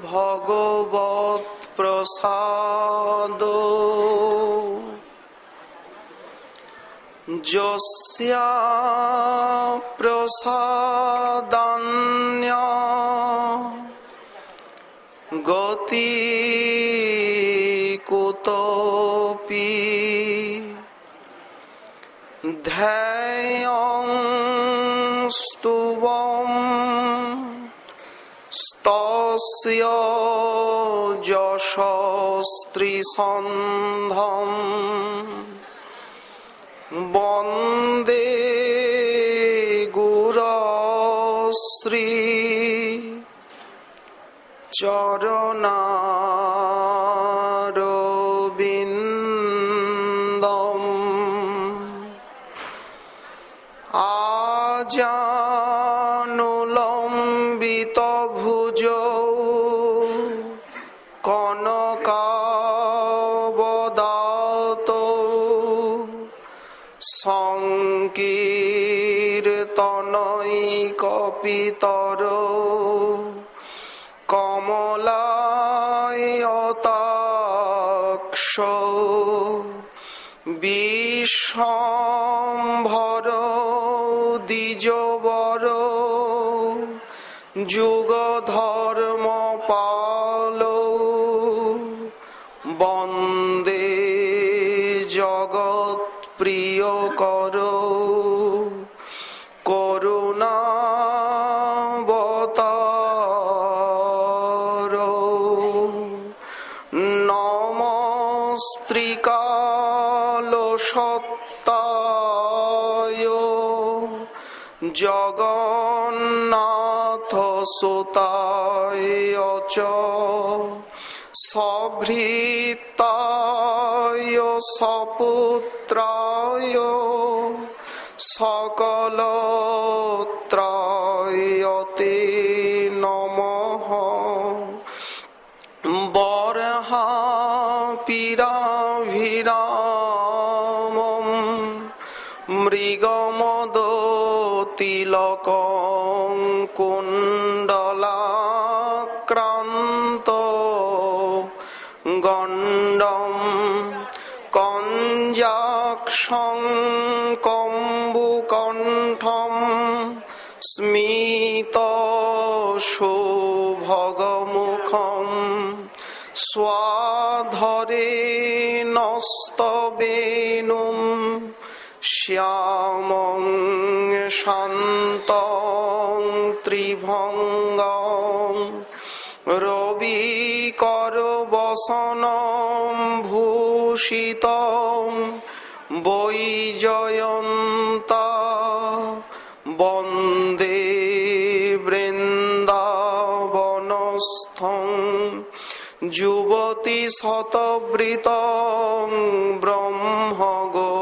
ভগবৎ প্রসাদ যস্যা প্রসাদান্য গতি কুতোপি ধ্যেয়ং স্তুবং স্তস্য যশস্ত্রীসন্ধম বন্দে গুরশ্রী চরণারবিন্দম আজানুলম্বিত ভুজৌ কনকাবদাতৌ সংকীর্তনৈকপিতরৌ কমলায়তাক্ষৌ বিশ্বম্ভরৌ দ্বিজবরৌ যুগধর্মপালৌ বন্দে জগৎপ্রিয়করৌ করুণাবতারৌ নমস্ত্রিকালসত্তায় জগন্নাথসুতায় চ সভৃতায় সপুত্রায় সকলত্রায়তে নমঃ বর্হাপিরাভিরামম মৃগমদতিলকং কুণ্ডলাক্রান্ত গণ্ডম কঞ্জাক্ষং কম্বুকণ্ঠম স্মিতশোভগমুখম স্বাধরেণস্তবেনুম শ্যামং শান্তং ত্রিভঙ্গং রবিকরবসনম ভূষিতং বৈজয়ন্তা বন্দে বৃন্দাবনস্থং যুবতী শতবৃতং ব্রহ্মগো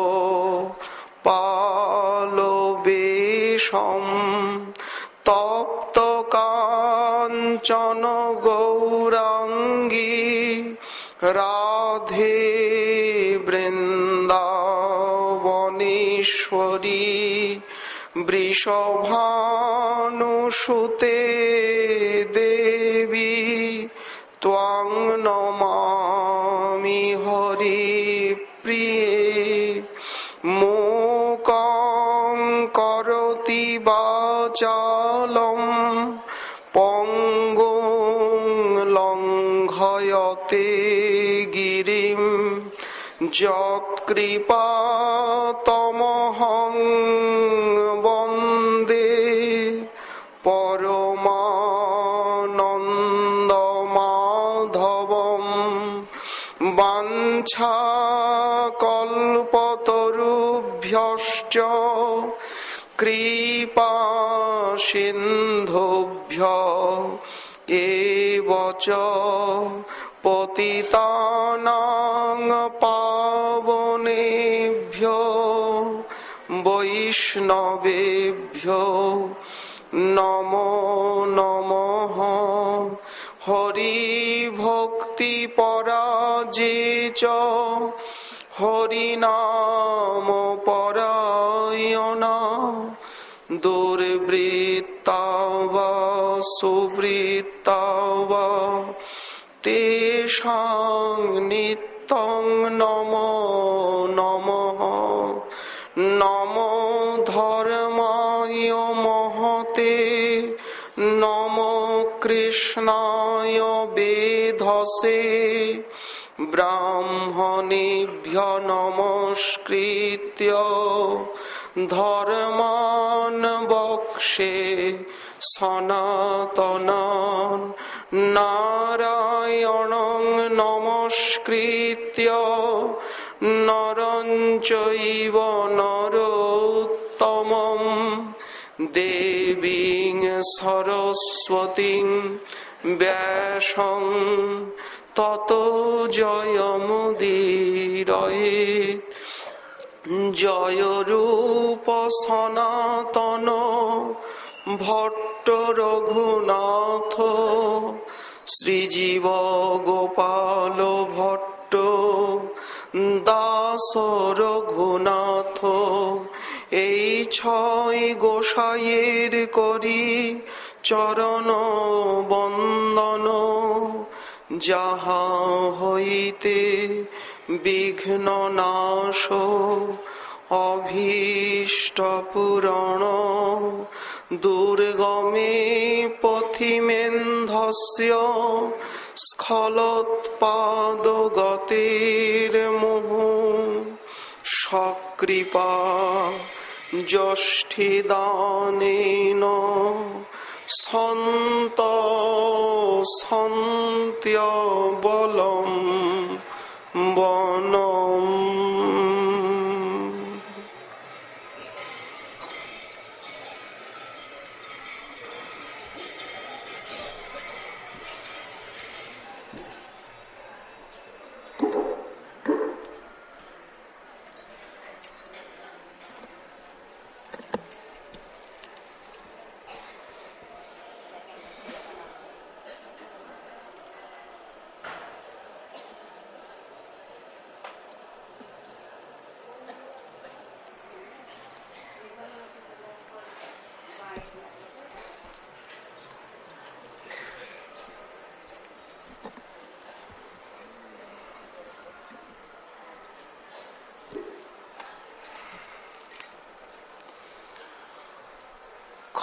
পালবেশম তপ্ত কাঞ্চন গৌরাঙ্গী রাধে বৃন্দাবনেশ্বরী বৃষভানুসুতে দেবী ত্বং নমামি হরিপ্রিয়ে মূকং করোতি বাচালম পঙ্গুং লঙ্ঘয়তে গিরিম যৎকৃপাতমহং বন্দে পরমানন্দমাধবম বাঞ্ছাকল্পতরুভ্যশ্চ কৃপা সিন্ধুভ্যো এব চ পতিতানাং পাবনেভ্যো বৈষ্ণবেভ্যো নমো নমঃ। হরি ভক্তি পরাজে চ হরিনাম পরায়ণা দুর্বৃত্তাব সুবৃত্তব তেষাং নিত্যং নমো নমঃ। নমো ধর্মায় মহতে নমো কৃষ্ণায় বেধসে। ব্রাহ্মণেভ্য নমস্কৃত্য ধর্মাन् বক্ষ্যে সনাতনাन्। নারায়ণং নমস্কৃত্য নরং চৈব নরোত্তমং। দেবীং সরস্বতীং ব্যাসং ততো জয়মুদীরয়েৎ। জয় রূপ সনাতন ভট্ট রঘুনাথ। শ্রীজীব গোপাল ভট্ট দাস রঘুনাথ। এই ছয় গোসাইয়ের করি চরণ বন্দন। যাহা হইতে বিঘ্ন নাশ অভীষ্ট পূরণ। দুর্গমে পথিমেন্ধস্য স্খলোৎপাদগতির্মুহু। সকৃপা যষ্ঠিদানেন সন্ত সন্ত্যবলম্ বনম।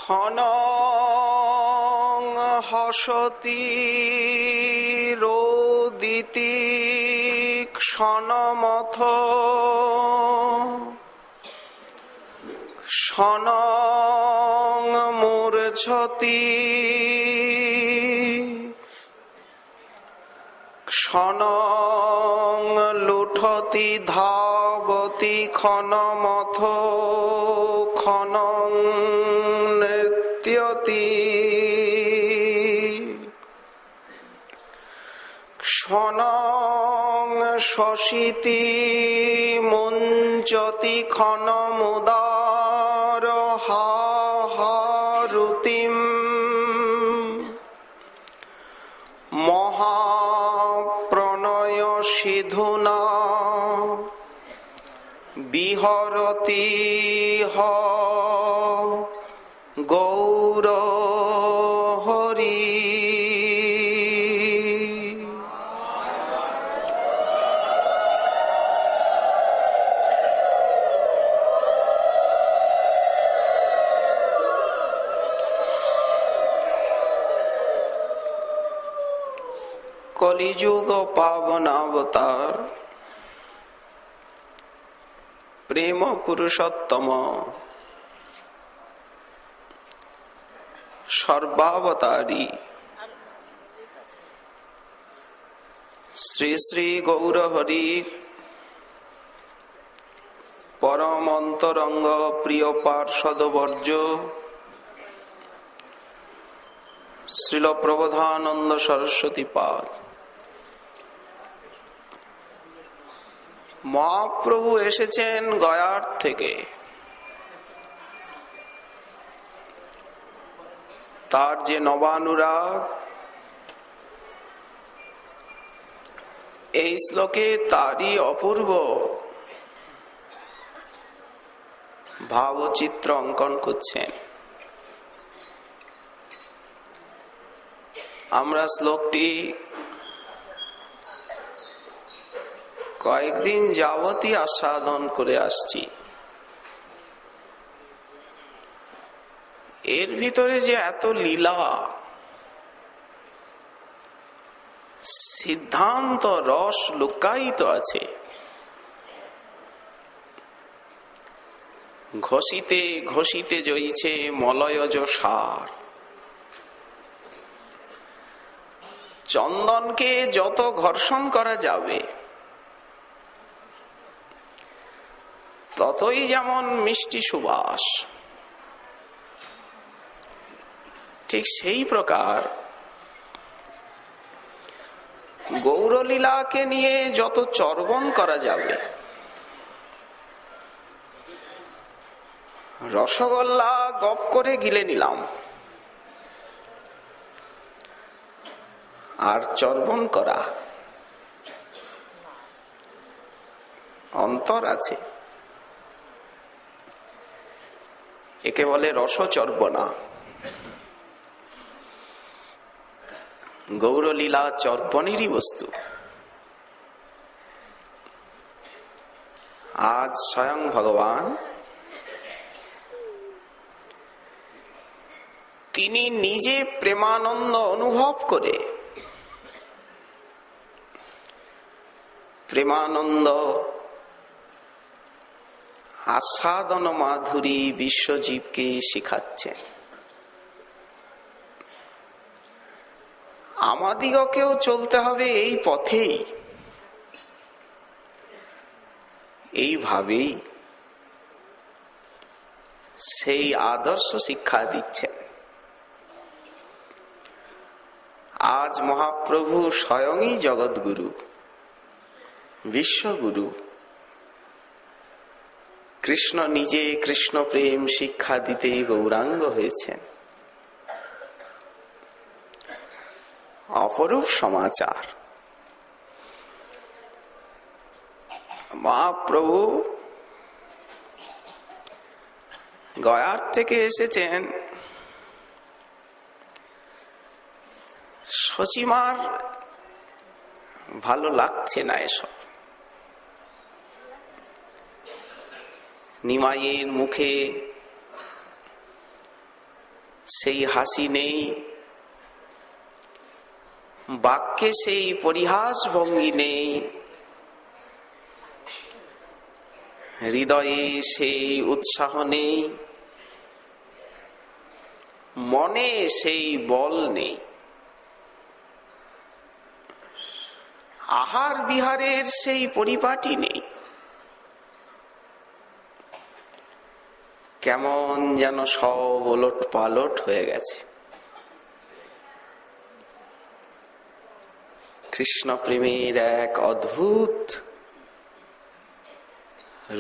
ক্ষণং হসতি রোদিতি ক্ষণমথ। ক্ষণং মূর্ছতি ক্ষণং লুঠতি ধাবতি ক্ষণমথ। ক্ষণং নৃত্যতি ক্ষণং শশিতি মুঞ্চতি ক্ষণমুদার হাহারুতিম। মহাপ্রণয় সিধুনা বিহরতি হ গৌর হরি। কলিযুগ পাবনাবতার প্রেম পুরুষোত্তম সর্বাবতারী শ্রী শ্রী গৌর হরির পরম অন্তরঙ্গ প্রিয় পার্ষদবর্য শ্রীল প্রবোধানন্দ সরস্বতী পাদ মহাপ্রভু এসেছেন গয়ার থেকে। তার যে নবানুরাগ, এই শ্লোকে তারই অপূর্ব ভাবচিত্র অঙ্কন করছেন। আমরা শ্লোকটি কয়েকদিন যাবতই আস্বাদন করে আসছি। এর ভিতরে যে এত লীলা, সিদ্ধান্ত, রস লুকায়িত আছে, ঘষিতে ঘষিতে জয়িছে মলয়জ সার। চন্দনকে যত ঘর্ষণ করা যাবে ততই যেমন মিষ্টি সুবাস, ঠিক সেই প্রকার গৌরলীলাকে নিয়ে যত চর্বণ করা যাবে, রসগোল্লা গপ করে গিলে নিলাম, আর চর্বণ করা অন্তর আছে, একে বলে রসচর্বণা। গৌরলীলা চর্বণেরই বস্তু। আজ স্বয়ং ভগবান তিনি নিজে প্রেমানন্দ অনুভব করে, প্রেমানন্দ আস্বাদন মাধুরী বিশ্বজীবকে শিখাচ্ছেন। আমাদিগকেও চলতে হবে এই পথেই, এইভাবেই সেই আদর্শ শিক্ষা দিচ্ছেন। আজ মহাপ্রভু স্বয়ংই জগৎগুরু, বিশ্বগুরু। কৃষ্ণ নিজে কৃষ্ণ প্রেম শিক্ষা দিতে গৌরাঙ্গ হয়েছেন। অপরূপ সমাচার। মহাপ্রভু গয়ার থেকে এসেছেন। সচিমার ভালো লাগছে না এসব। নিমাইয়ের মুখে সেই হাসি নেই, বাক্যে সেই পরিহাস ভঙ্গি নেই, হৃদয়ে সেই উৎসাহ নেই, মনে সেই বল নেই। আহার বিহারের সেই পরিপাটি নেই। কেমন যেন সব ওলট পালট হয়ে গেছে। কৃষ্ণ প্রেমের এক অদ্ভুত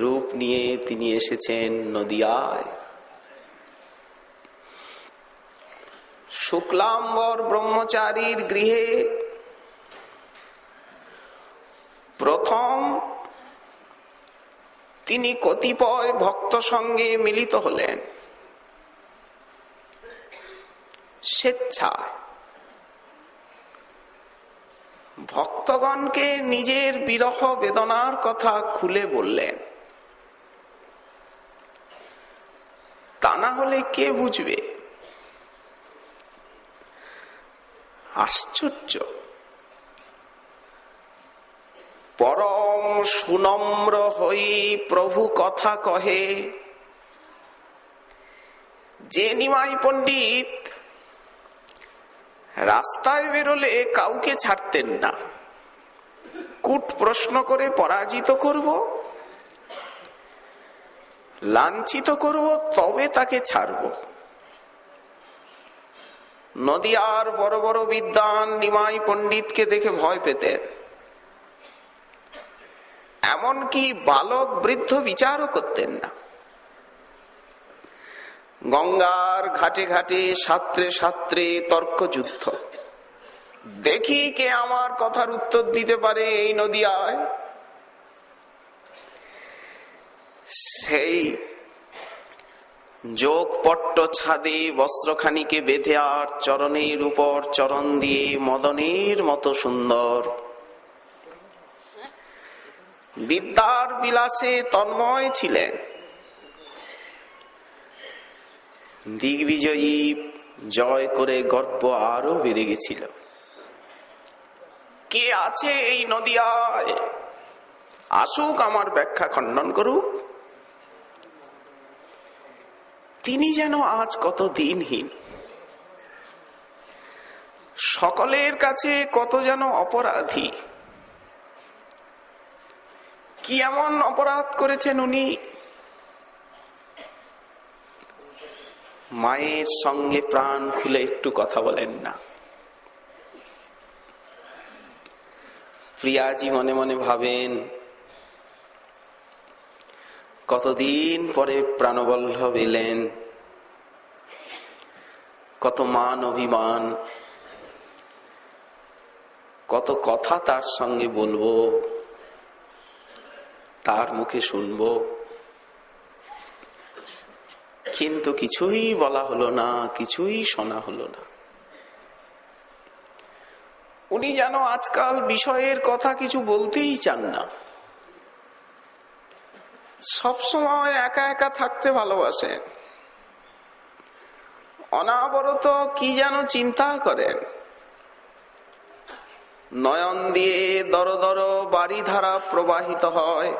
রূপ নিয়ে তিনি এসেছেন নদিয়ায়। শুক্লাম্বর ব্রহ্মচারীর গৃহে প্রথম তিনি কতিপয় ভক্ত সঙ্গে মিলিত হলেন স্বেচ্ছায়। ভক্তগণকে নিজের বিরহ বেদনার কথা খুলে বললেন। তা না হলে কে বুঝবে? আশ্চর্য। পরম সুনম্র হই প্রভু কথা কহে। যে নিমাই পণ্ডিত রাস্তায় বেরোলে কাউকে ছাড়তেন না, কূট প্রশ্ন করে পরাজিত করব, লাঞ্ছিত করব, তবে তাকে ছাড়ব। নদিয়ার বড় বড় বিদ্বান নিমাই পণ্ডিতকে দেখে ভয় পেতেন। এমনকি বালক বৃদ্ধ বিচারও করতেন না। গঙ্গার ঘাটে ঘাটে সাত্রে সাত্রে তর্কযুদ্ধ। দেখি কে আমার কথার উত্তর দিতে পারে এই নদিয়ায়। সেই যোগপট্ট ছাদে বস্ত্রখানিকে বেঁধে আর চরণের উপর চরণ দিয়ে মদনের মতো সুন্দর বিদ্যার বিলাসে তন্ময় ছিলেন। দিগ্বিজয়ী জয় করে গর্ব আরো বেড়ে গেছিল। কে আছে এই নদিয়ায়, আসুক আমার ব্যাখ্যা খণ্ডন করুক। তিনি যেন আজ কত দিনহীন, সকলের কাছে কত যেন অপরাধী। কি এমন অপরাধ করেছেন উনি? মায়ের সঙ্গে প্রাণ খুলে একটু কথা বলেন না। প্রিয়াজি মনে মনে ভাবেন, কতদিন পরে প্রাণবল্লভ এলেন, কত মান অভিমান, কত কথা তার সঙ্গে বলবো, তার মুখে শুনবো, কিন্তু কিছুই বলা হলো না, কিছুই শোনা হলো না। উনি যেন আজকাল বিষয়ের কথা কিছু বলতেই চান না, সবসময় একা একা থাকতে ভালোবাসেন। অনাবরত কি যেন চিন্তা করেন। নয়ন দিয়ে দর দর বারিধারা প্রবাহিত হয়,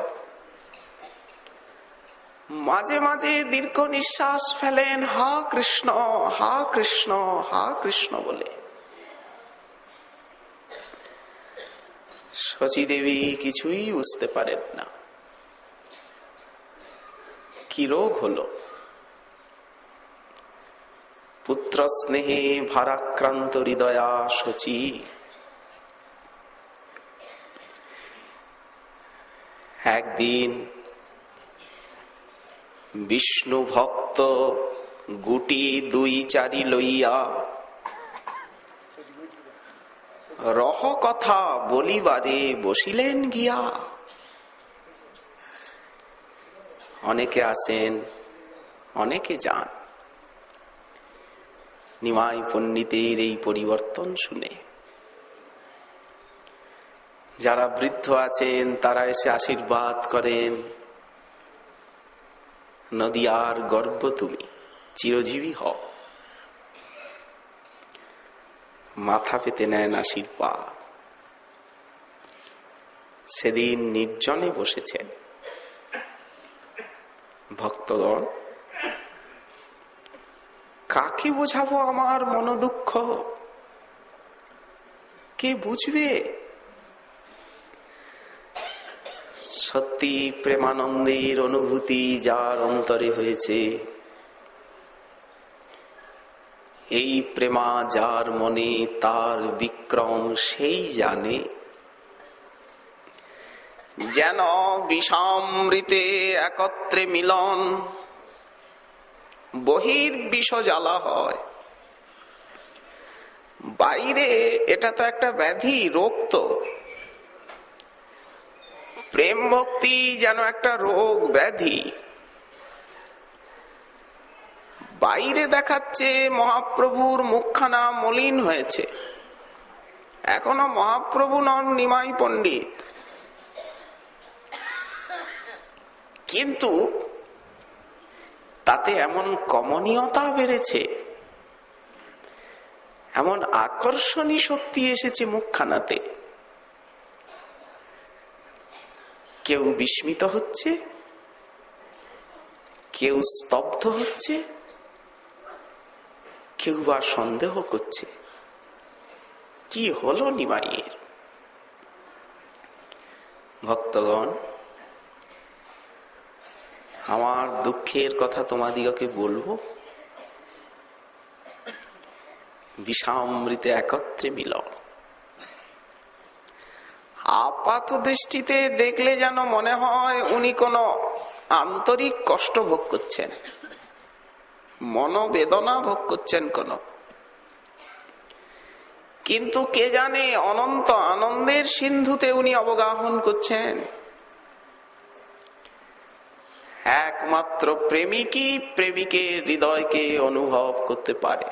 মাঝে মাঝে দীর্ঘ নিঃশ্বাস ফেলেন, হা কৃষ্ণ, হা কৃষ্ণ, হা কৃষ্ণ বলে। শচী দেবী কিছুই বুঝতে পারেন না, কি রোগ হলো। পুত্র স্নেহে ভারাক্রান্ত হৃদয়া শচী। একদিন বিষ্ণু ভক্ত গুটি দুই চারি লইয়া রহ কথা বলিবারে বসিলেন গিয়া। অনেকে আসেন, অনেকে যান। নিমাই পণ্ডিতের এই পরিবর্তন শুনে যারা বৃদ্ধ আছেন তারা এসে আশীর্বাদ করেন, নদিয়ার গর্ব তুমি, চিরজীবী হও। মাথা পেতে নেন আশীর্বাদ। সেদিন নির্জনে বসেছেন। ভক্তগণ, কাকে বোঝাবো আমার মনোদুঃখ? কে বুঝবে? সত্যি প্রেমানন্দের অনুভূতি যার অন্তরে হয়েছে, এই প্রেমা যার মনে, তার বিক্রম সেই জানে। যেন বিষামৃতে একত্রে মিলন, বহির বিষ জ্বালা হয়, বাইরে এটা তো একটা ব্যাধি, রোগ। তো প্রেম ভক্তি যেন একটা রোগ ব্যাধি। বাইরে দেখাচ্ছে মহাপ্রভুর মুখখানা মলিন হয়েছে, এখনো মহাপ্রভু নন নিমাই পণ্ডিত, কিন্তু তাতে এমন কমনীয়তা বেড়েছে, এমন আকর্ষণী শক্তি এসেছে মুখখানাতে। কেউ বিস্মিত হচ্ছে, কেউ স্তব্ধ হচ্ছে, কেউ বা সন্দেহ করছে কি হলো নিমাইয়ের। ভক্তগণ, আমার দুঃখের কথা তোমাদিগকে বলবো। বিষামৃতে একত্রে মিলন। আপাত দৃষ্টিতে দেখলে যেন মনে হয় উনি কোনো আন্তরিক কষ্ট ভোগ করছেন, মনোবেদনা ভোগ করছেন কোন, কিন্তু কে জানে অনন্ত আনন্দের সিন্ধুতে উনি অবগাহন করছেন। একমাত্র প্রেমিকই প্রেমিকের হৃদয়কে অনুভব করতে পারে।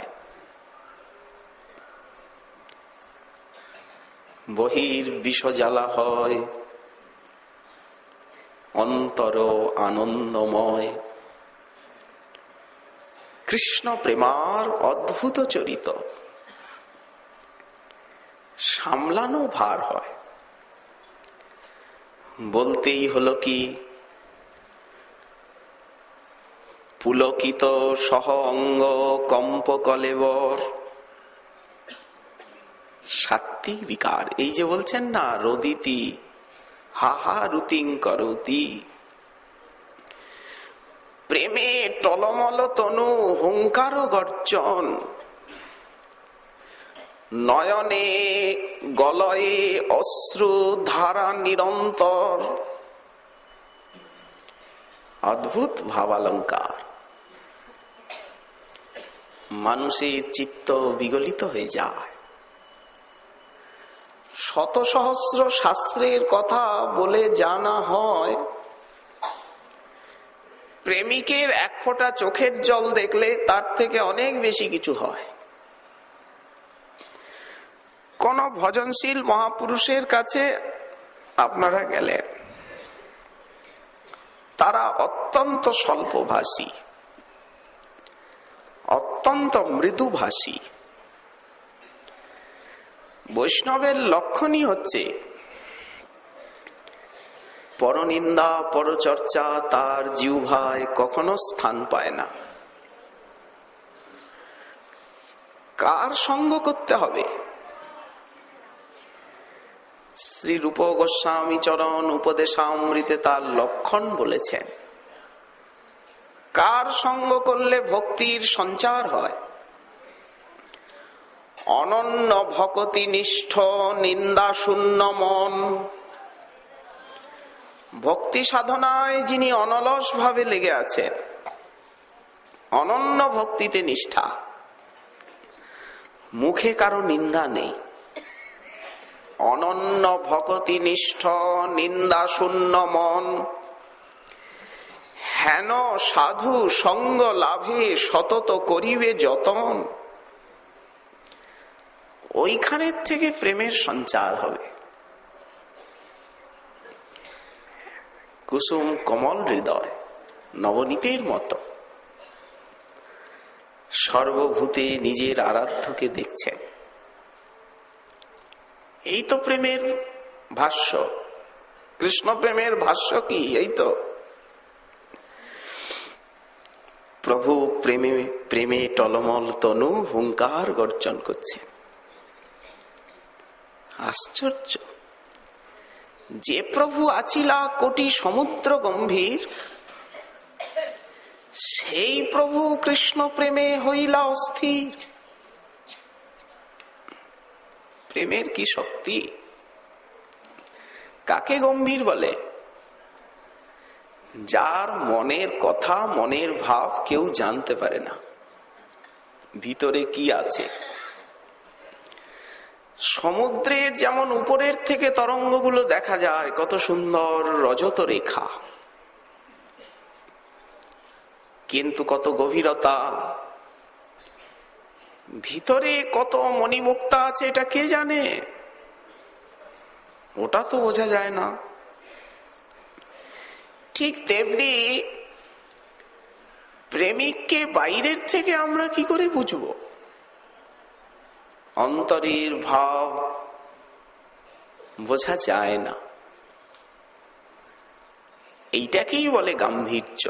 বহির বিষজ্বালা হয়, অন্তর আনন্দময়। কৃষ্ণ প্রেমার অদ্ভুত চরিত, সামলানো ভার হয়। বলতেই হলো কি, পুলকিত সহ অঙ্গ কম্প কলেবর। সাত্ত্বিক বিকার, এই যে বলছেন না, রদিতি হাহা রুতিং করতি। প্রেমে টলমল তনু হুঙ্কার গর্জন, নয়নে গলয়ে অশ্রু ধারা নিরন্তর। অদ্ভুত ভাবালঙ্কার, মানুষের চিত্ত বিগলিত হয়ে যায়। শত সহস্র শাস্ত্রের কথা বলে জানা হয়, প্রেমিকের এক ফোঁটা চোখের জল দেখলে তার থেকে অনেক বেশি কিছু হয়। কোন ভজনশীল মহাপুরুষের কাছে আপনারা গেলেন, তারা অত্যন্ত স্বল্পভাষী, অত্যন্ত মৃদুভাষী। বৈষ্ণবের লক্ষণই হচ্ছে পরনিন্দা পরচর্চা তার জিহ্বায় কখনো স্থান পায় না। কার সঙ্গ করতে হবে? শ্রী রূপ গোস্বামী চরণ উপদেশামৃতে তার লক্ষণ বলেছেন। কার সঙ্গ করলে ভক্তির সঞ্চার হয়? অনন্য ভকতি নিষ্ঠ নিন্দা শূন্য মন। ভক্তি সাধনায় যিনি অনলস ভাবে লেগে আছেন, অনন্য ভক্তিতে নিষ্ঠা, মুখে কারো নিন্দা নেই, অনন্য ভকতি নিষ্ঠ নিন্দা শূন্য মন, হেন সাধু সঙ্গ লাভে সতত করিবে যতন। ওইখানের থেকে প্রেমের সঞ্চার হবে। কুসুম কমল হৃদয়, নবনীতের মতো সর্বভূতে নিজের আরাধ্যকে দেখছেন। এই তো প্রেমের ভাষ্য। কৃষ্ণ প্রেমের ভাষ্য কি? এই তো প্রভু প্রেমে প্রেমে টলমল তনু হুঙ্কার গর্জন করছে। আশ্চর্য! যে প্রভু আছিলা কোটি সমুদ্র গম্ভীর, সেই প্রভু কৃষ্ণ প্রেমে হইলা অস্থির। প্রেমের কি শক্তি! কাকে গম্ভীর বলে? যার মনের কথা মনের ভাব কেউ জানতে পারে না, ভিতরে কি আছে। সমুদ্রের যেমন উপরের থেকে তরঙ্গগুলো দেখা যায়, কত সুন্দর রজত রেখা, কিন্তু কত গভীরতা, ভিতরে কত মণিমুক্তা আছে এটা কে জানে? ওটা তো বোঝা যায় না। ঠিক তেমনি প্রেমিককে বাইরের থেকে আমরা কি করে বুঝবো? অন্তরের ভাব বোঝা যায় না। এইটাকেই বলে গাম্ভীর্য।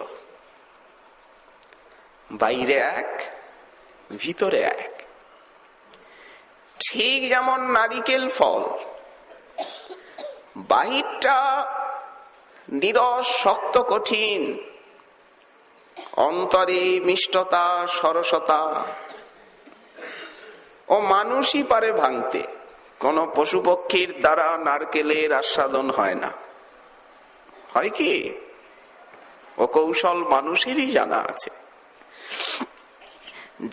বাইরে এক, ভিতরে এক। ঠিক যেমন নারিকেল ফল, বাহিরটা নিরস শক্ত কঠিন, অন্তরে মিষ্টতা সরসতা। ও মানুষই পারে ভাঙতে, কোন পশু পক্ষীর দ্বারা নারকেলের আস্বাদন হয় না। হয় কি? ও কৌশল মানুষেরই জানা আছে।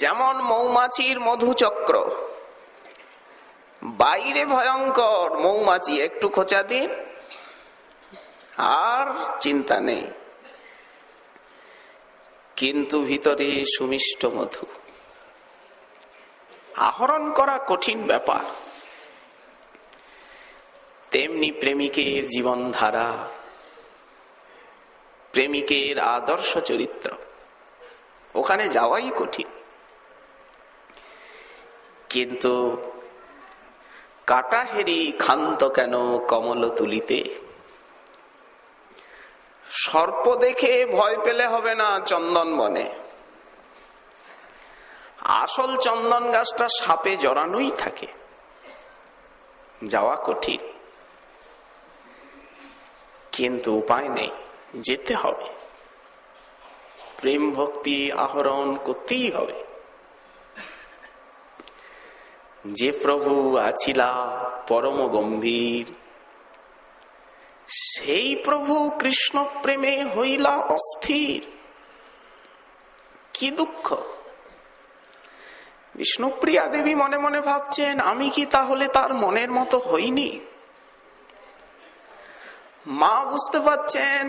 যেমন মৌমাছির মধুচক্র, বাইরে ভয়ঙ্কর, মৌমাছি একটু খোঁচা দিন আর চিন্তা নেই, কিন্তু ভিতরে সুমিষ্ট মধু। আহরণ করা কঠিন ব্যাপার। তেমনি প্রেমিকের জীবনধারা, প্রেমিকের আদর্শ চরিত্র, ওখানে যাওয়াই কঠিন। কিন্তু কাটাহেরি ক্ষান্ত কেন কমল তুলিতে, সর্প দেখে ভয় পেলে হবে না চন্দন বনে। আসল চন্দন গাছটা সাপে জড়ানোই থাকে। যাওয়া কঠিন, কিন্তু উপায় নেই, যেতে হবে। প্রেম ভক্তি আহরণ করতেই হবে। যে প্রভু আছিলা পরম গম্ভীর, সেই প্রভু কৃষ্ণ প্রেমে হইলা অস্থির। কি দুঃখ! বিষ্ণুপ্রিয়া দেবী মনে মনে ভাবছেন, আমি কি তাহলে তার মনের মতো হইনি? মা বুঝতে পারছেন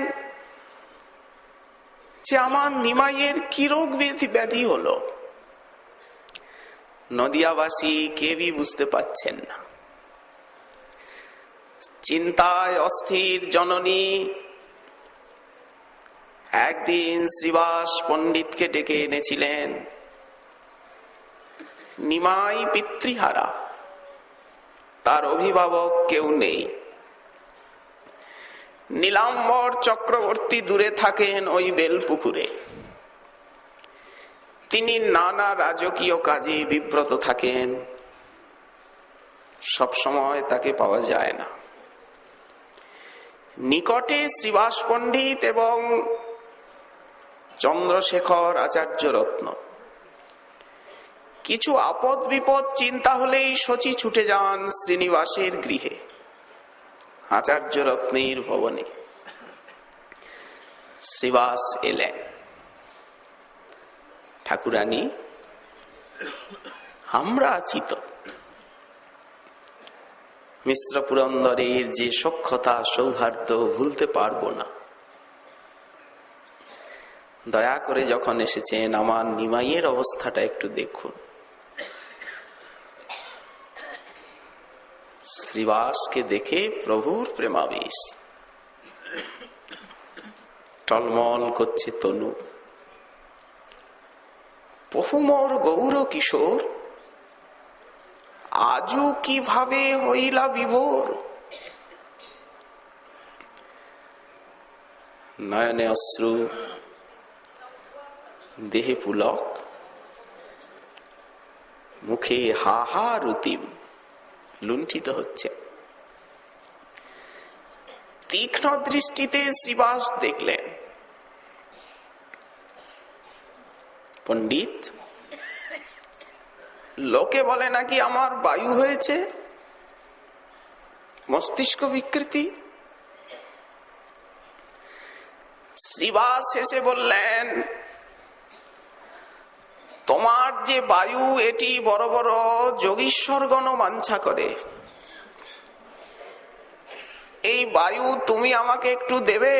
যে আমার নিমাইয়ের কি রোগ ব্যাধি হলো। নদিয়াবাসী কেউই বুঝতে পারছেন না। চিন্তায় অস্থির জননী একদিন শ্রীবাস পণ্ডিতকে ডেকে এনেছিলেন। নিমাই পিতৃহারা, তার অভিভাবক কেউ নেই। নীলাম্বর চক্রবর্তী দূরে থাকেন ওই বেলপুকুরে। তিনি নানা রাজকীয় কাজে বিব্রত থাকেন, সব সময় তাকে পাওয়া যায় না। নিকটে শ্রীবাস পণ্ডিত এবং চন্দ্রশেখর আচার্য রত্ন। কিছু আপদ বিপদ চিন্তা হলেই শচী ছুটে যান শ্রীনিবাসের গৃহে, আচার্য রত্নের ভবনে। শ্রীবাস এলেন। ঠাকুরানী, আমরা আছি তো। মিশ্র পুরন্দরের যে সখ্যতা সৌহার্দ্য ভুলতে পারবো না। দয়া করে যখন এসেছেন, আমার নিমাইয়ের অবস্থাটা একটু দেখুন। শ্রীবাসকে দেখে প্রভুর প্রেমাবেশ। টলমল করছে তনু। বহুমোর গৌর কিশোর, আজও কিভাবে হইলা বিভোর। নয়নে অশ্রু, দেহে পুলক, মুখে হা হা রুতিম লুণ্ঠিত হচ্ছে। তীক্ষ্ণ দৃষ্টিতে শ্রীবাস দেখলেন, পণ্ডিত, লোকে বলে নাকি আমার বায়ু হয়েছে, মস্তিষ্ক বিকৃতি। শ্রীবাস এসে বললেন, তোমার যে বায়ু, এটি বড় বড় যোগীশ্বরগণ বাঞ্ছা করে। এই বায়ু তুমি আমাকে একটু দেবে?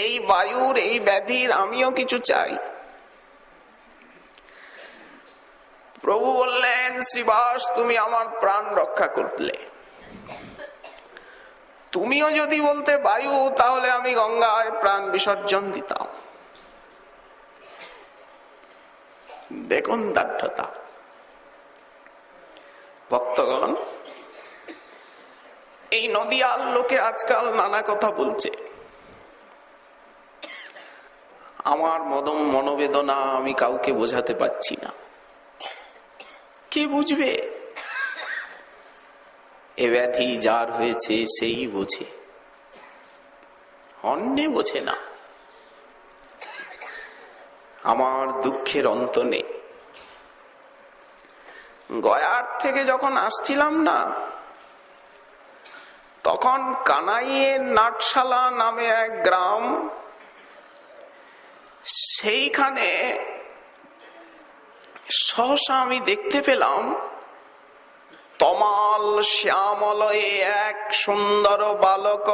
এই বায়ুর, এই ব্যাধির আমিও কিছু চাই। প্রভু বললেন, শ্রীবাস, তুমি আমার প্রাণ রক্ষা করলে। তুমিও যদি বলতে বায়ু, তাহলে আমি গঙ্গায় প্রাণ বিসর্জন দিতাম। দেখুন দার্ঢ্যতা। ভক্তগণ, এই নদিয়ার লোকে আজকাল নানা কথা বলছে। আমার মনোবেদনা আমি কাউকে বোঝাতে পারছি না। কে বুঝবে? এ ব্যাধি যার হয়েছে সেই বোঝে, অন্যে বোঝে না। আমার দুঃখের অন্ত নেই। গয়ার থেকে যখন আসছিলাম না, তখন কানাইয়ের নাটশালা নামে এক গ্রাম, সেইখানে সহসা আমি দেখতে পেলাম তমাল শ্যামলয়ে এক সুন্দর বালক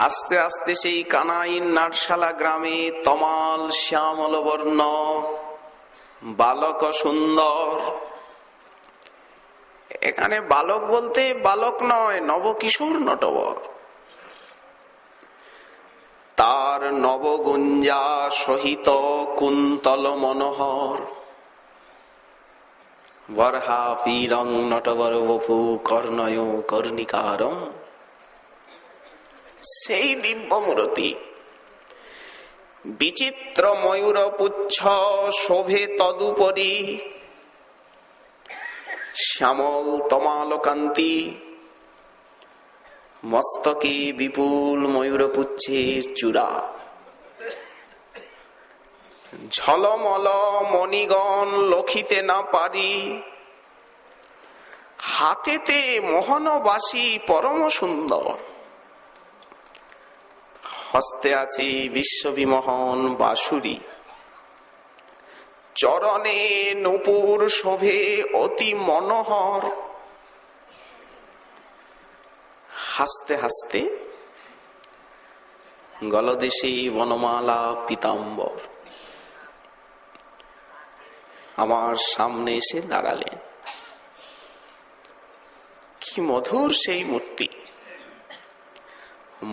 আস্তে আস্তে সেই কানাইন নাটশালা গ্রামে তমাল শ্যামল বর্ণ বালক সুন্দর। এখানে বালক বলতে বালক নয়, নবকিশোর নটবর। তার নবগুঞ্জা সহিত কুন্তল মনোহর, বরহা পীরং নটবর বপু কর্ণয় কর্ণিকারম। সেই দিব্য মূরতি, বিচিত্র ময়ূর পুচ্ছ শোভে তদুপরি, শ্যামল তমাল কান্তি, মস্তকে বিপুল ময়ূরপুচ্ছের চূড়া, ঝলমল মণিগণ লক্ষিতে না পারি, হাতেতে মোহনবাসী পরম সুন্দর, হস্তে আছে বিশ্ববিমোহন বাঁশুরি, চরণে নূপুর শোভে অতি মনোহর। হাসতে হাসতে গলদেশে বনমালা পীতাম্বর আমার সামনে এসে দাঁড়ালেন। কি মধুর সেই মূর্তি,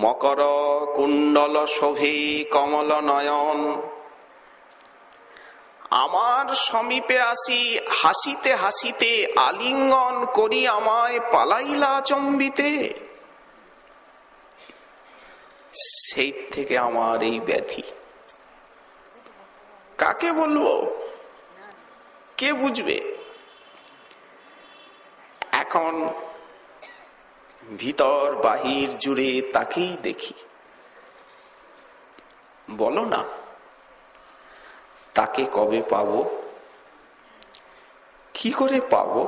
মকর কুণ্ডল শোভে কমল নয়ন, আমার সমীপে আসি হাসিতে হাসিতে আলিঙ্গন করি আমায় পালাইলা চম্বিতে। সেই থেকে আমার এই ব্যাধি, কাকে বলবো, কে বুঝবে? এখন ভিতর বাহির জুড়ে তাকেই দেখি। বলো না, তাকে কবে পাবো, কি করে পাবো?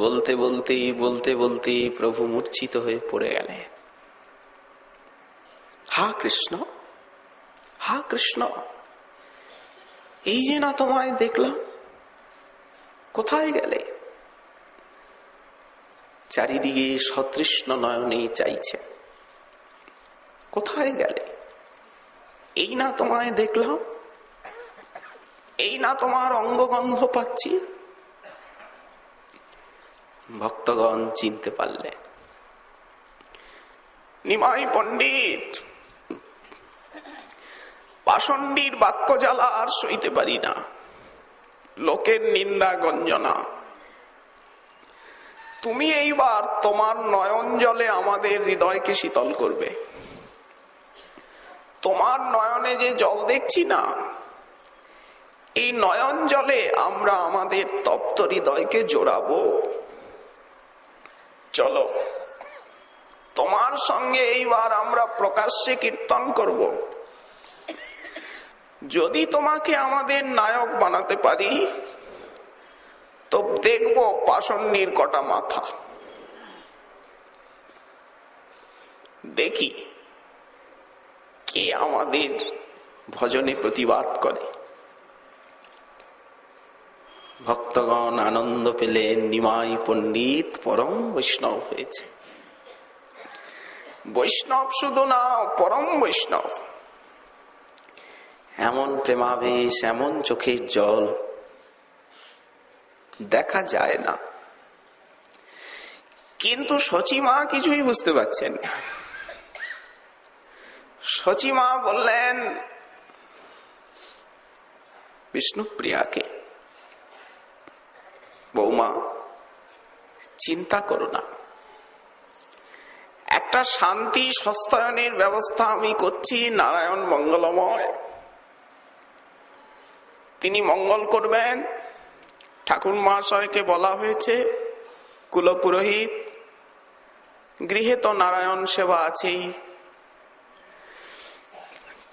বলতে বলতে বলতে বলতে প্রভু মূর্ছিত হয়ে পড়ে গেলেন। হা কৃষ্ণ, হা কৃষ্ণ, এই যে না তোমায় দেখলাম, কোথায় গেলে? চারিদিকে সতৃষ্ণ নয়নে চাইছে, কোথায় গেলে? এই না তোমায় দেখলাম, এই না তোমার অঙ্গগন্ধ পাচ্ছি। ভক্তগণ চিনতে পারলেন, নিমাই পণ্ডিত, পাষণ্ডীর বাক্য জ্বালা আর সইতে পারি না, লোকের নিন্দা গঞ্জনা। তুমি এইবার তোমার নয়ন জলে আমাদের হৃদয়কে শীতল করবে। তোমার নয়নে যে জল দেখছি না, এই নয়ন জলে আমরা আমাদের তপ্ত হৃদয়কে জোড়াবো। চলো, তোমার সঙ্গে এইবার আমরা প্রকাশ্যে কীর্তন করব। যদি তোমাকে আমাদের নায়ক বানাতে পারি, তো দেখব পাষণ্ডীর কটা মাথা। দেখি কে আমাদের ভজনে প্রতিবাদ করে। ভক্তগণ আনন্দ পেলেন, নিমাই পণ্ডিত পরম বৈষ্ণব হয়েছে। বৈষ্ণব শুধু না, পরম বৈষ্ণব। এমন প্রেমাবেশ, এমন চোখের জল দেখা যায় না। কিন্তু সচিমা কিছুই বুঝতে পারছেন না। সচিমা বললেন বিষ্ণুপ্রিয়াকে, বৌমা চিন্তা করো না, একটা শান্তি সস্তায়নের ব্যবস্থা আমি করছি। নারায়ণ মঙ্গলময়, তিনি মঙ্গল করবেন। ঠাকুর মহাশয়কে বলা হয়েছে, কুলপুরোহিত, গৃহে তো নারায়ণ সেবা আছেই।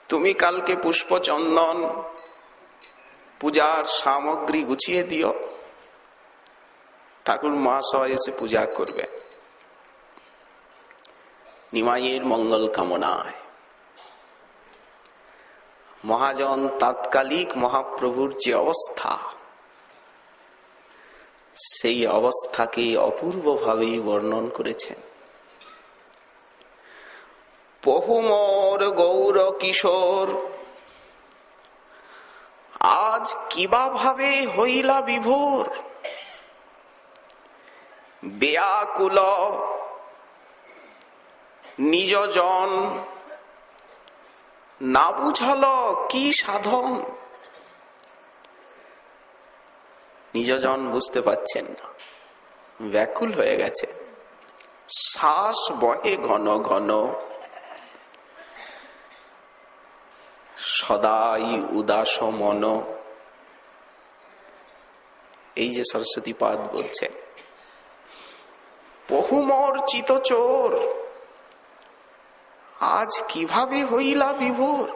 তুমি কালকে পুষ্প চন্দন পূজার সামগ্রী গুছিয়ে দিও, ঠাকুর মহাশয় এসে পূজা করবে। নিমাইয়ের মঙ্গল কামনায় মহাজন তাৎকালিক মহাপ্রভুর যে অবস্থা, সেই অবস্থাকে অপূর্বভাবে বর্ণন করেছেন। পহুমোর গৌর কিশোর, আজ কিবা ভাবে হইলা বিভোর। ব্যাকুল নিজ জন, না বুঝল কি সাধন। নিজজন বুঝতে পাচ্ছেন না, ব্যাকুল হয়ে গেছে। শ্বাস বহে ঘন ঘন, সদাই উদাস মন। এই যে সরস্বতী পাদ বলছে, পহুমর চিতচোর, আজ কিভাবে হইলা বিভোর।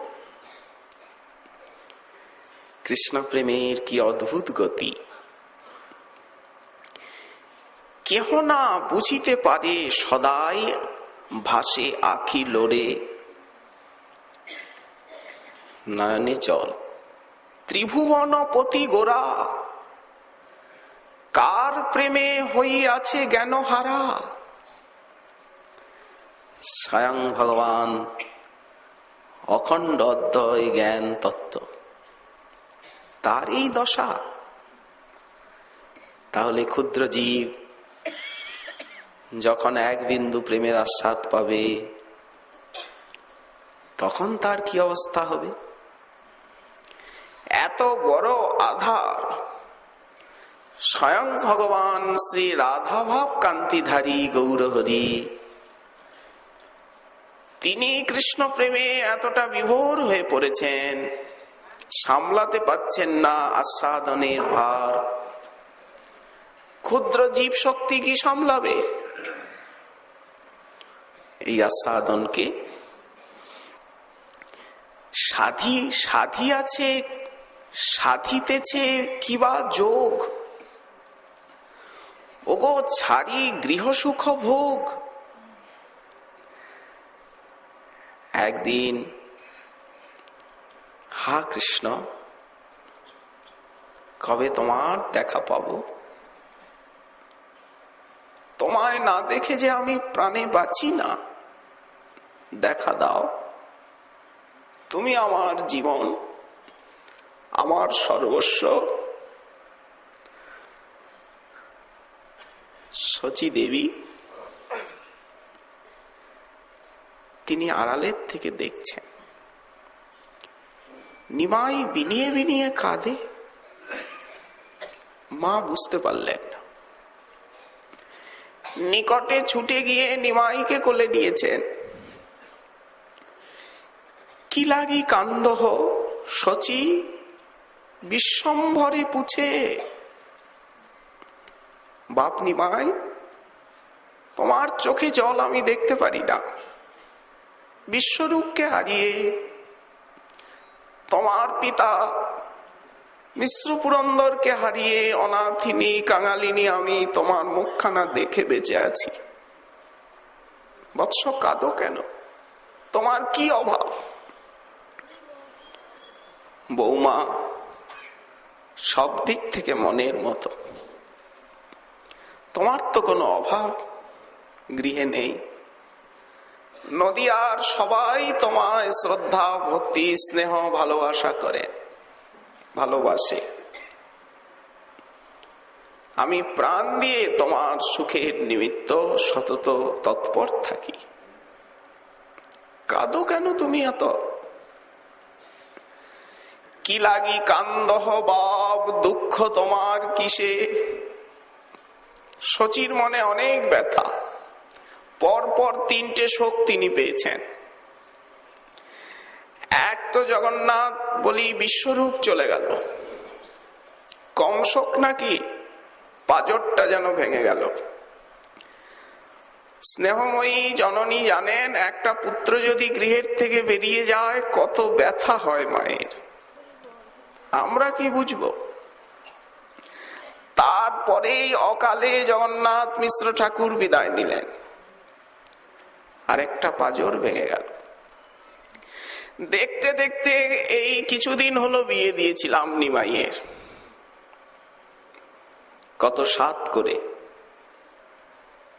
কৃষ্ণ প্রেমের কি অদ্ভুত গতি! কেহ না বুঝিতে পারে, সদাই ভাসে আখি লোরে। নয়নে জল, ত্রিভুবনপতি গোরা, কার প্রেমে হইয়াছে জ্ঞান হারা। স্বয়ং ভগবান অখণ্ড অদ্বয় জ্ঞান তত্ত্ব, তার এই দশা। তাহলে ক্ষুদ্র জীব যখন এক বিন্দু প্রেমের আস্বাদ পাবে, তখন তার কি অবস্থা হবে? এত বড় আধার স্বয়ং ভগবান শ্রী রাধাভাব কান্তিধারী গৌরহরি, তিনি কৃষ্ণ প্রেমে এতটা বিভোর হয়ে পড়েছেন, সামলাতে পাচ্ছেন না আস্বাদনের ভার। ক্ষুদ্র জীব শক্তি কি সামলাবে এই আস্বাদনকে? সাধিয়াছে, সাধিতেছে কিবা যোগ। ওগো ছাড়ি গৃহসুখ ভোগ। একদিন, হা কৃষ্ণ, কবে তোমার দেখা পাবো? তোমায় না দেখে যে আমি প্রাণে বাঁচি না, দেখা দাও। তুমি আমার জীবন, আমার সর্বস্ব। শচী দেবী তিনি আড়ালের থেকে দেখছেন, নিমাই বিনিয়ে বিনিয়ে কাঁদে। মা বুঝতে পারলেন না, নিকটে ছুটে গিয়ে নিমাইকে কোলে নিয়েছেন। কি লাগি কান্দহ শচী, বিশ্বম্ভরে পুছে। বাপ নিমাই, তোমার চোখে জল আমি দেখতে পারি না। বিশ্বরূপকে হারিয়ে তোমার পিতা মিশ্র পুরন্দরকে হারিয়ে অনাথিনী কাঙালিনী আমি তোমার মুখখানা দেখে বেঁচে আছি। বৎস, কাঁদো কেন? তোমার কি অভাব? বৌমা সব দিক থেকে মনের মতো, তোমার তো কোনো অভাব গৃহে নেই। নদিয়ার সবাই তোমায় শ্রদ্ধা ভক্তি স্নেহ ভালোবাসা করে, ভালোবাসে। আমি প্রাণ দিয়ে তোমার সুখের নিমিত্ত সতত তৎপর থাকি। কাঁদো কেন তুমি এত? কি লাগি কান্দহ বাপ, দুঃখ তোমার কিসে? শচীর মনে অনেক ব্যথা। পরপর 3টে শোক তিনি পেয়েছেন। এক তো জগন্নাথ বলি বিশ্বরূপ চলে গেল, কম শোক নাকি? পাজরটা যেন ভেঙে গেল। স্নেহময়ী জননী জানেন, একটা পুত্র যদি গৃহের থেকে বেরিয়ে যায় কত ব্যথা হয় মায়ের। আমরা কি বুঝবো? তারপরেই অকালে জগন্নাথ মিশ্র ঠাকুর বিদায় নিলেন, আরেকটা পাজর ভেঙে গেল। দেখতে দেখতে এই কিছুদিন হলো বিয়ে দিয়েছিলাম নিমাইয়ের, কত সাত করে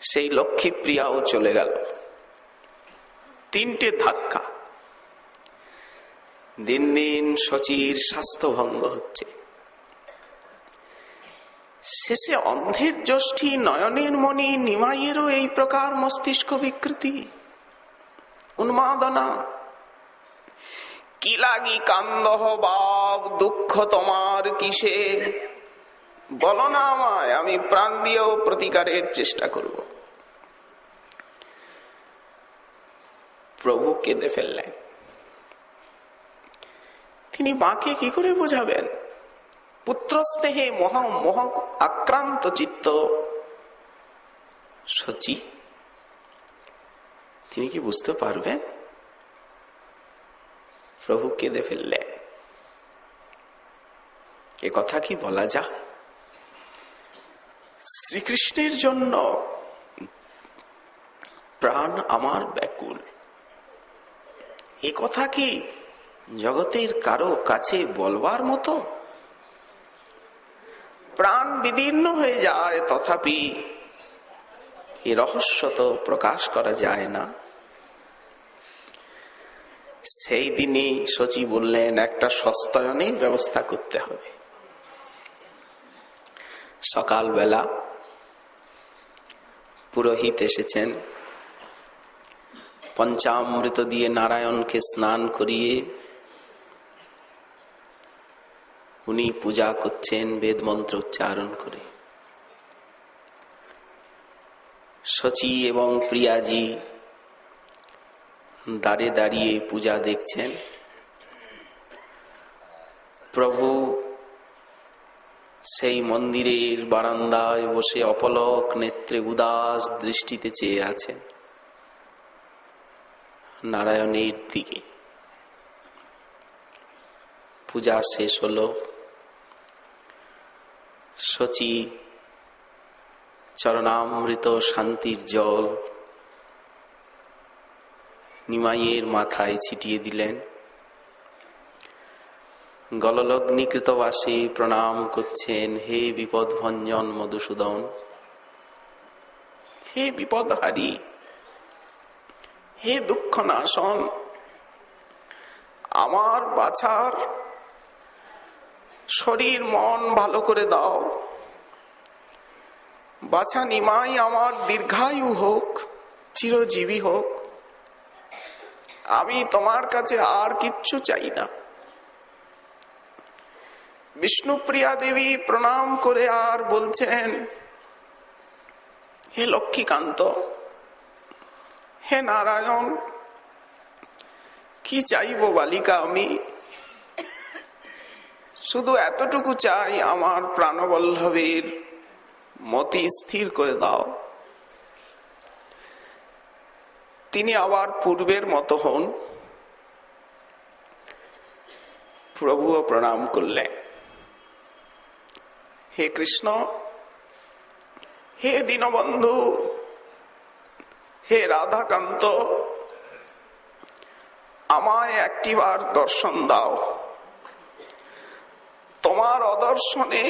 সেই লক্ষ্মী প্রিয়াও চলে গেল। তিনটে ধাক্কা। দিন দিন শচীর স্বাস্থ্যভঙ্গ হচ্ছে। শেষে অন্ধের যষ্টি, নয়নের মণি নিমাইয়েরও এই প্রকার মস্তিষ্ক বিকৃতি, উন্মাদনা। কি লাগি কান্দহ বাপ, দুঃখ তোমার কিসে? বলো না আমায়, আমি প্রাণ দিয়েও প্রতিকারের চেষ্টা করব। প্রভু কেঁদে ফেললেন। তিনি মাকে কি করে বোঝাবেন? পুত্র স্নেহে মোহ আক্রান্ত চিত্ত শচী, তিনি কি বুঝতে পারবেন? প্রভু কেঁদে ফেললেন। এ কথা কি বলা যায়? শ্রীকৃষ্ণের জন্য প্রাণ আমার ব্যাকুল, এ কথা কি জগতের কারো কাছে বলবার মতো? প্রাণ বিদীর্ণ হয়ে যায়, তথাপি এ রহস্য তো প্রকাশ করা যায় না। সেই দিনই শচী বললেন, একটা সস্তয়নের ব্যবস্থা করতে হবে। সকালবেলা পুরোহিত এসেছেন, পঞ্চামৃত দিয়ে নারায়ণকে স্নান করিয়ে উনি পূজা করছেন বেদ মন্ত্র উচ্চারণ করে। শচী এবং প্রিয়াজি দাঁড়ে দাঁড়িয়ে পূজা দেখছেন। প্রভু সেই মন্দিরের বারান্দায় বসে অপলক নেত্রে উদাস দৃষ্টিতে চেয়ে আছেন নারায়ণের দিকে। পূজা শেষ হলো। শচী চরণামৃত শান্তির জল নিমাইয়ের মাথায় ছিটিয়ে দিলেন। গললগ্নিকৃত বাসে প্রণাম করছেন, হে বিপদ ভঞ্জন মধুসূদন, হে বিপদহারী, হে দুঃখ নাশন, আমার বাছার শরীর মন ভালো করে দাও। বাছা নিমাই আমার দীর্ঘায়ু হোক, চিরজীবী হোক। আমি তোমার কাছে আর কিচ্ছু চাই না। বিষ্ণুপ্রিয়া দেবী প্রণাম করে আর বলছেন, হে লক্ষ্মীকান্ত, হে নারায়ণ, কি চাইব বালিকা? আমি শুধু এতটুকু চাই, আমার প্রাণবল্লভের মতি স্থির করে দাও। তিনি আবার পূর্বের মতো হন। প্রভুও প্রণাম করলেন, হে কৃষ্ণ, হে দীনবন্ধু, হে রাধাকান্ত, আমায় একটিবার দর্শন দাও। তোমার অদর্শনে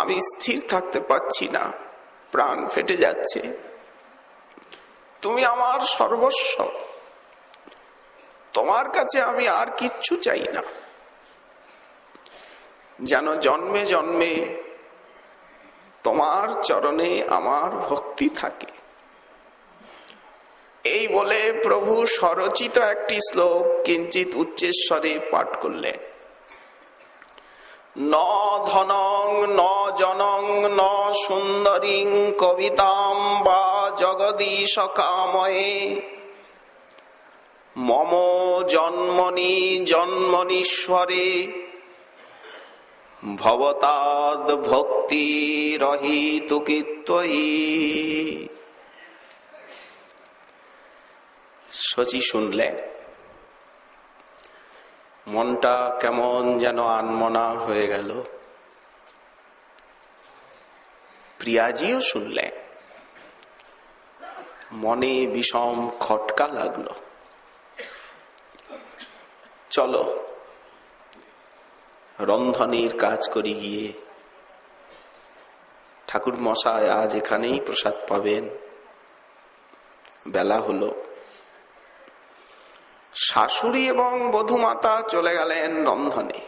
আমি স্থির থাকতে পারছি না, প্রাণ ফেটে যাচ্ছে। তুমি আমার সর্বস্ব, তোমার কাছে আমি আর কিচ্ছু চাই না। যেন জন্মে জন্মে তোমার চরণে আমার ভক্তি থাকে। এই বলে প্রভু স্বরচিত একটি শ্লোক কিঞ্চিত উচ্চস্বরে পাঠ করলেন। ন ধনং ন জনং ন সুন্দরীং কবিতাম বা জগদীশ কাময়ে মম জন্মনি জন্মনীশ্বরে ভবতাদ ভক্তি রহিতুকিত্বয়ি। শচী শুনলেন, মনটা কেমন যেন আনমনা হয়ে গেল। প্রিয়াজিও শুনলেন, মনে বিষম খটকা লাগলো। চলো রন্ধনের কাজ করি গিয়ে। ঠাকুর মশাই আজ এখানেই প্রসাদ পাবেন, বেলা হলো। শাশুড়ি এবং বধূমাতা চলে গেলেন রন্ধনে।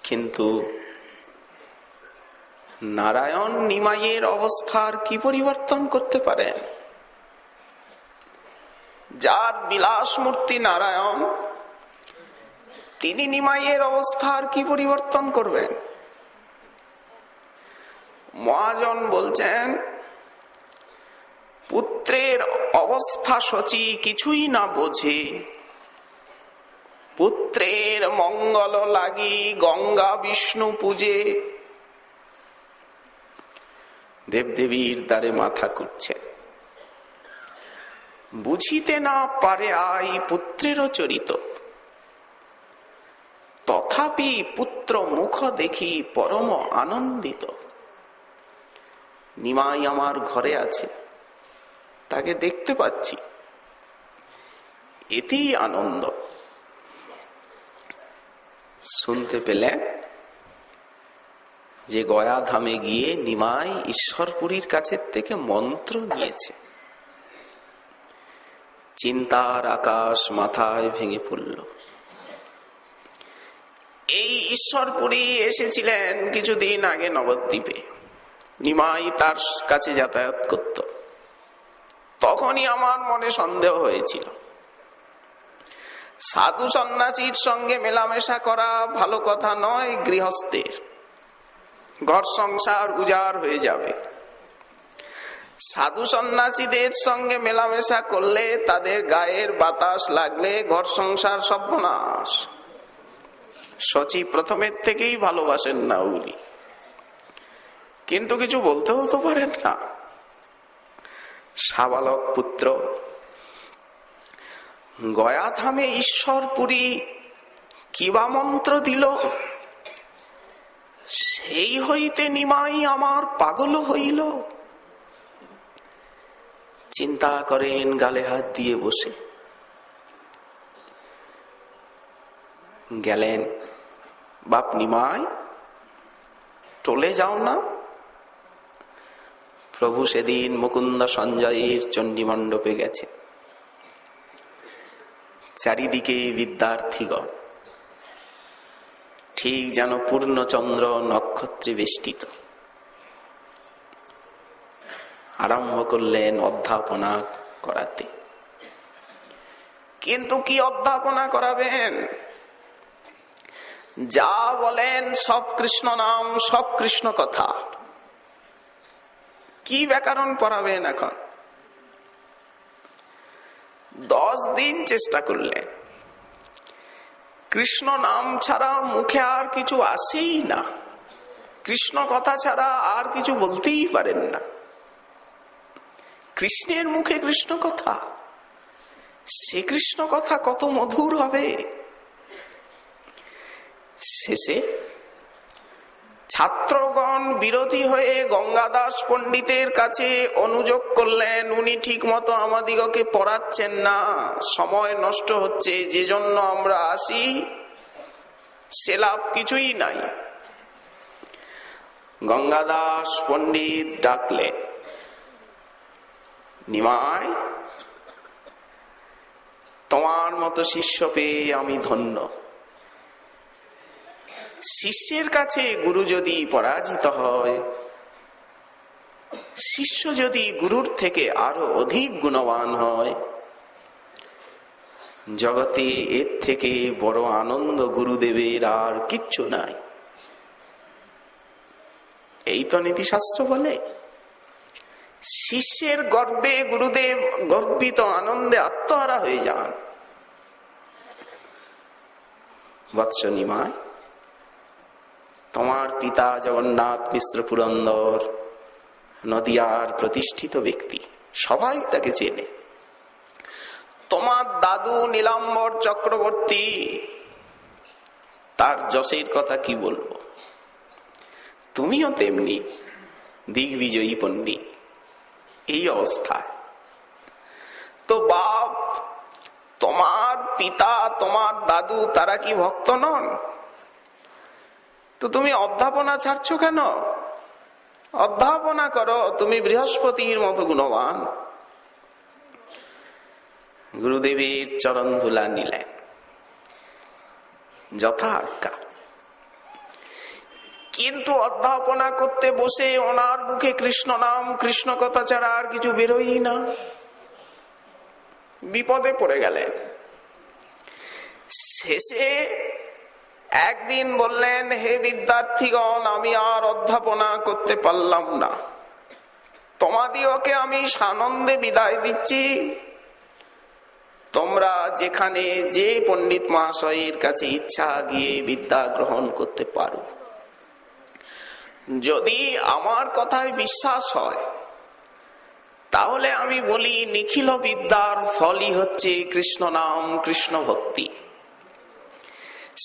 কিন্তু নারায়ণ নিমাইয়ের অবস্থার কি পরিবর্তন করতে পারেন? যার বিলাস মূর্তি নারায়ণ, তিনি নিমাইয়ের অবস্থার কি পরিবর্তন করবেন? মহাজন বলছেন, পুত্রের অবস্থা শচী কিছুই না বোঝে, পুত্রের মঙ্গল লাগি গঙ্গা বিষ্ণু পূজে। দেবদেবীর দ্বারে মাথা কুটছে, বুঝিতে না পারে আই পুত্রেরও চরিত, তথাপি পুত্র মুখ দেখি পরম আনন্দিত। নিমাই আমার ঘরে আছে, তাকে দেখতে পাচ্ছি, এতেই আনন্দ। শুনতে পেলেন যে গয়া ধামে গিয়ে নিমাই ঈশ্বরপুরীর কাছের থেকে মন্ত্র নিয়েছে। চিন্তার আকাশ মাথায় ভেঙে পড়ল। এই ঈশ্বরপুরী এসেছিলেন কিছুদিন আগে নবদ্বীপে। নিমাই তার কাছে যাতায়াত করত। তখনই আমার মনে সন্দেহ হয়েছিল, সাধু সন্ন্যাসীর সঙ্গে মেলামেশা করা ভালো কথা নয়। গৃহস্থের ঘর সংসার উজাড় হয়ে যাবে। সাধু সন্ন্যাসীদের সঙ্গে মেলামেশা করলে, তাদের গায়ের বাতাস লাগলে ঘর সংসার সর্বনাশ। শচী প্রথমের থেকেই ভালোবাসেন না ওগুলি, কিন্তু কিছু বলতেও তো পারেন না। সাবালক পুত্র গয়া ধামে ঈশ্বরপুরী কিবা মন্ত্র দিল, সেই হইতে নিমাই আমার পাগল হইল। চিন্তা করেন গালে হাত দিয়ে বসে। গেলেন, বাপ নিমাই চলে যাও না। প্রভু সেদিন মুকুন্দ সঞ্জয়ের চণ্ডী মণ্ডপে গেছে। চারিদিকে বিদ্যার্থীগণ, ঠিক যেন পূর্ণচন্দ্র নক্ষত্রে বেষ্টিত। আরম্ভ করলেন অধ্যাপনা করাতে। কিন্তু কি অধ্যাপনা করাবেন? যা বলেন সব কৃষ্ণ নাম, সব কৃষ্ণ কথা। কি ব্যাকরণ পড়াবেন এখন? 10 দিন চেষ্টা করলেন, কৃষ্ণ নাম ছাড়া মুখে আর কিছু আসেই না। কৃষ্ণ কথা ছাড়া আর কিছু বলতেই পারেন না। কৃষ্ণের মুখে কৃষ্ণ কথা, সে কৃষ্ণ কথা কত মধুর হবে। শেষে ছাত্রগণ বিরোধী হয়ে গঙ্গাদাস পণ্ডিতের কাছে অনুযোগ করলেন, উনি ঠিক মতো আমাদিগকে পড়াচ্ছেন না, সময় নষ্ট হচ্ছে, যে জন্য আমরা আসি সে লাভ কিছুই নাই। গঙ্গাদাস পণ্ডিত ডাকলেন, নিমাই, তোমার মতো শিষ্য পেয়ে আমি ধন্য। শিষ্যের কাছে গুরু যদি পরাজিত হয়, শিষ্য যদি গুরুর থেকে আরো অধিক গুণবান হয়, জগতে এর থেকে বড় আনন্দ গুরুদেবের আর কিচ্ছু নাই। এই তো নীতিশাস্ত্র বলে। শিষ্যের গর্বে গুরুদেব গর্বিত আনন্দে আত্মহারা হয়ে যান। বৎস নিমাই, তোমার পিতা জগন্নাথ মিশ্র পুরন্দর নদিয়ার প্রতিষ্ঠিত ব্যক্তি, সবাই তাকে চেনে। তোমার দাদু নীলাম্বর চক্রবর্তী, তার যশের কথা কি বলবো। তুমিও তেমনি দিগ্বিজয়ী পণ্ডিত। এই অবস্থায় তো বাপ, তোমার পিতা, তোমার দাদু, তারা কি ভক্ত নন? তো তুমি অধ্যাপনা ছাড়ছো কেন? অধ্যাপনা করো, তুমি বৃহস্পতির মতো গুণবান। গুরুদেবের চরণ ধুলা নিলেন, যথাজ্ঞা। কিন্তু অধ্যাপনা করতে বসে ওনার মুখে কৃষ্ণ নাম, কৃষ্ণ কথা ছাড়া আর কিছু বেরোই না। বিপদে পড়ে গেলেন। শেষে একদিন বললেন, হে বিদ্যার্থীগণ, আমি আর অধ্যাপনা করতে পারলাম না, তোমাদিওকে আমি সানন্দে বিদায় দিচ্ছি। তোমরা যেখানে যে পণ্ডিত মহাশয়ের কাছে ইচ্ছা গিয়ে বিদ্যা গ্রহণ করতে পারো। যদি আমার কথায় বিশ্বাস হয় তাহলে আমি বলি, নিখিল বিদ্যার ফলই হচ্ছে কৃষ্ণ নাম, কৃষ্ণ ভক্তি।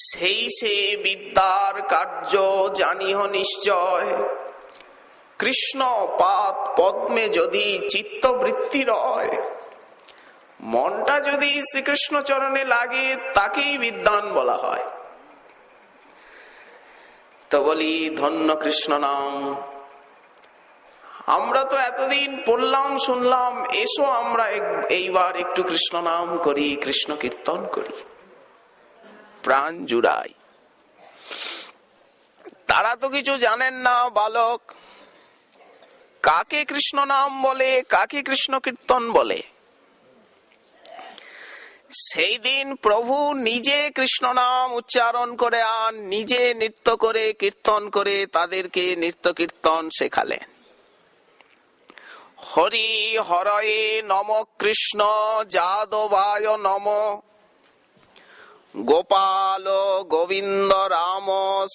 সেই সে বিদ্যার কার্য জানিহ নিশ্চয়, কৃষ্ণ পাদ পদ্মে যদি চিত্তবৃত্তি রয়। মনটা যদি শ্রীকৃষ্ণ চরণে লাগে তাকেই বিদ্বান বলা হয়। তো বলি, ধন্য কৃষ্ণ নাম। আমরা তো এতদিন পড়লাম শুনলাম, এসো আমরা এইবার একটু কৃষ্ণ নাম করি, কৃষ্ণ কীর্তন করি, প্রাণ জুড়াই। তারা তো কিছু জানেন না বালক, কাকে কৃষ্ণ নাম বলে, কাকে কৃষ্ণ কীর্তন বলে। সেই দিন প্রভু নিজে কৃষ্ণ নাম উচ্চারণ করে আর নিজে নৃত্য করে কীর্তন করে তাদেরকে নৃত্য কীর্তন শেখালেন। হরি হরয়ে নম, কৃষ্ণ যাদবায় নম, গোপাল গোবিন্দ রাম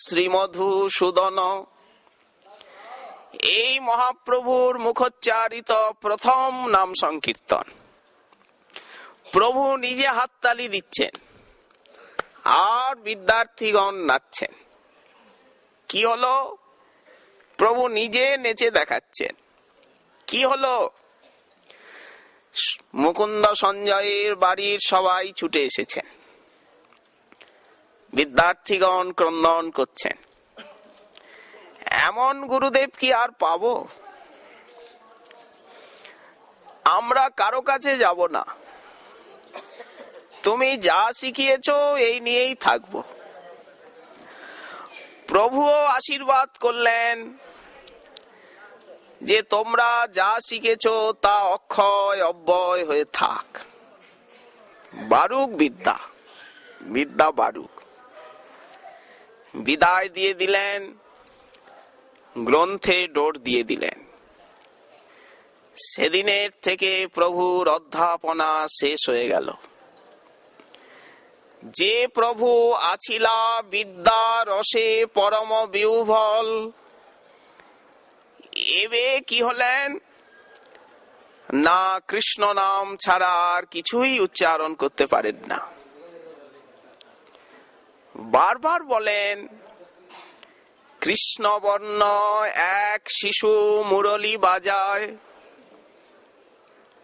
শ্রীমধুসূদন। এই মহাপ্রভুর মুখোচ্চারিত প্রথম নাম সংকীর্তন। প্রভু নিজে হাততালি দিচ্ছেন আর বিদ্যার্থীগণ নাচছেন। কি হলো? প্রভু নিজে নেচে দেখাচ্ছেন। কি হলো? মুকুন্দ সঞ্জয়ের বাড়ির সবাই ছুটে এসেছেন, বিদ্যার্থীগণ ক্রন্দন করছেন। এমন গুরুদেব কি আর পাবো? আমরা কারো কাছে যাব না, তুমি যা শিখিয়েছো এই নিয়েই থাকবো। প্রভুও আশীর্বাদ করলেন যে তোমরা যা শিখেছো তা অক্ষয় অব্যয় হয়ে থাক। বারুক বিদ্যা, বিদ্যা বারুক। বিদায় দিয়ে দিলেন, গ্রন্থে ডোর দিয়ে দিলেন। সেদিনের থেকে প্রভুর অধ্যাপনা শেষ হয়ে গেল। যে প্রভু আছিলা বিদ্যা রসে পরম বিহ্বল, এবে কি হলেন না, কৃষ্ণ নাম ছাড়া আর কিছুই উচ্চারণ করতে পারেন না। বারবার বলেন, কৃষ্ণ বর্ণ এক শিশু মুরলী বাজায়।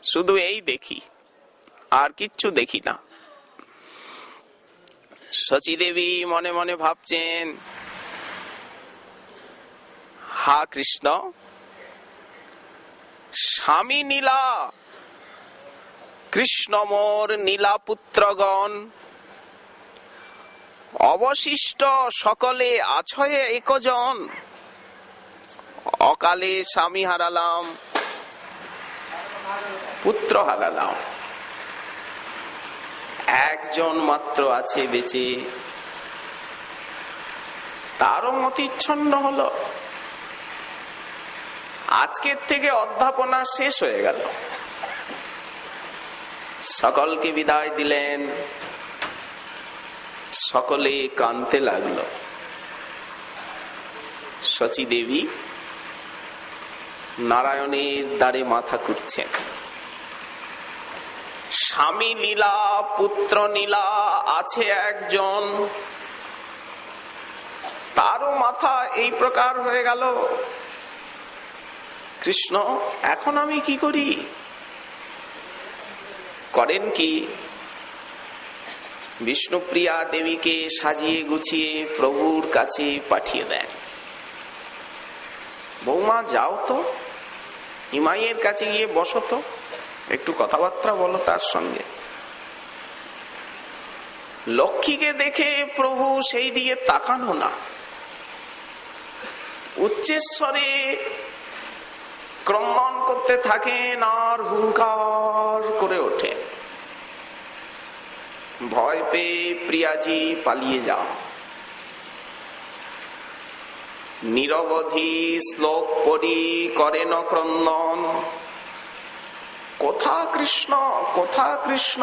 শুধু এই দেখি, আর কিচ্ছু দেখি না। শচী দেবী মনে মনে ভাবছেন, হা কৃষ্ণ, স্বামী নীলা, কৃষ্ণ মোর নীলা পুত্রগণ, অবশিষ্ট সকলে আছয়ে একজন। অকালে স্বামী হারালাম, পুত্র হারালাম, একজন মাত্র আছে বেঁচে, তারও মতিচ্ছন্ন হলো। আজকের থেকে অধ্যাপনা শেষ হয়ে গেল। সকলকে বিদায় দিলেন, সকলে কাঁদতে লাগলো। শচী দেবী নারায়ণের দ্বারে মাথা কুটছেন। স্বামী নীলা, পুত্র নীলা আছে একজন, তারও মাথা এই প্রকার হয়ে গেল। কৃষ্ণ, এখন আমি কি করি? করেন কি, বিষ্ণুপ্রিয়া দেবীকে সাজিয়ে গুছিয়ে প্রভুর কাছে পাঠিয়ে দেন। বৌমা যাও তো, নিমাইয়ের কাছে গিয়ে বসো তো, একটু কথাবার্তা বলো তার সঙ্গে। লক্ষ্মীকে দেখে প্রভু সেই দিকে তাকানো না, উচ্চস্বরে ক্রন্দন করতে থাকেন আর হুঙ্কার করে ওঠে, ভয় পেয়ে প্রিয়াজি পালিয়ে যাও। নিরবধি শ্লোক পড়ি করেন ক্রন্দন, কোথা কৃষ্ণ কোথা কৃষ্ণ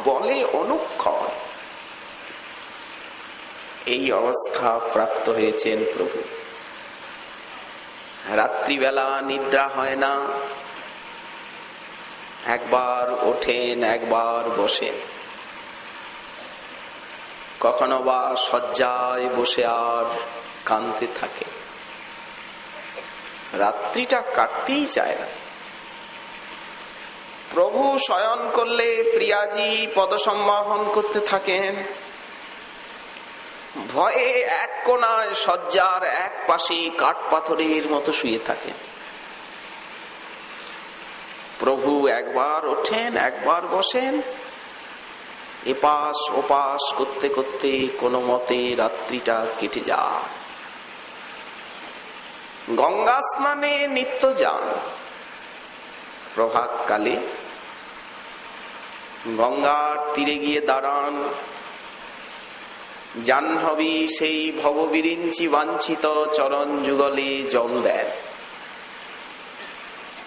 বলে অনুক্ষণ। এই অবস্থা প্রাপ্ত হয়েছেন প্রভু। রাত্রিবেলা নিদ্রা হয় না, একবার ওঠেন একবার বসেন, কখনো বা শয্যায় বসে আর কাঁদতে থাকে। রাত্রিটা কাটতেই চায় না। প্রভু শয়ন করলে প্রিয়াজি পদসম্বাহন করতে থাকেন, ভয়ে এক কোণায় শয্যার এক পাশে কাঠ পাথরের মতো শুয়ে থাকেন। প্রভু একবার ওঠেন একবার বসেন, এপাশ ওপাশ করতে করতে কোনো মতে রাত্রিটা কেটে যায়। গঙ্গা স্নানে নিত্য যান। প্রভাতকালে গঙ্গার তীরে গিয়ে দাঁড়ান, জাহ্নবী সেই ভববিরিঞ্চি বাঞ্ছিত চরণ যুগলে জল দেন,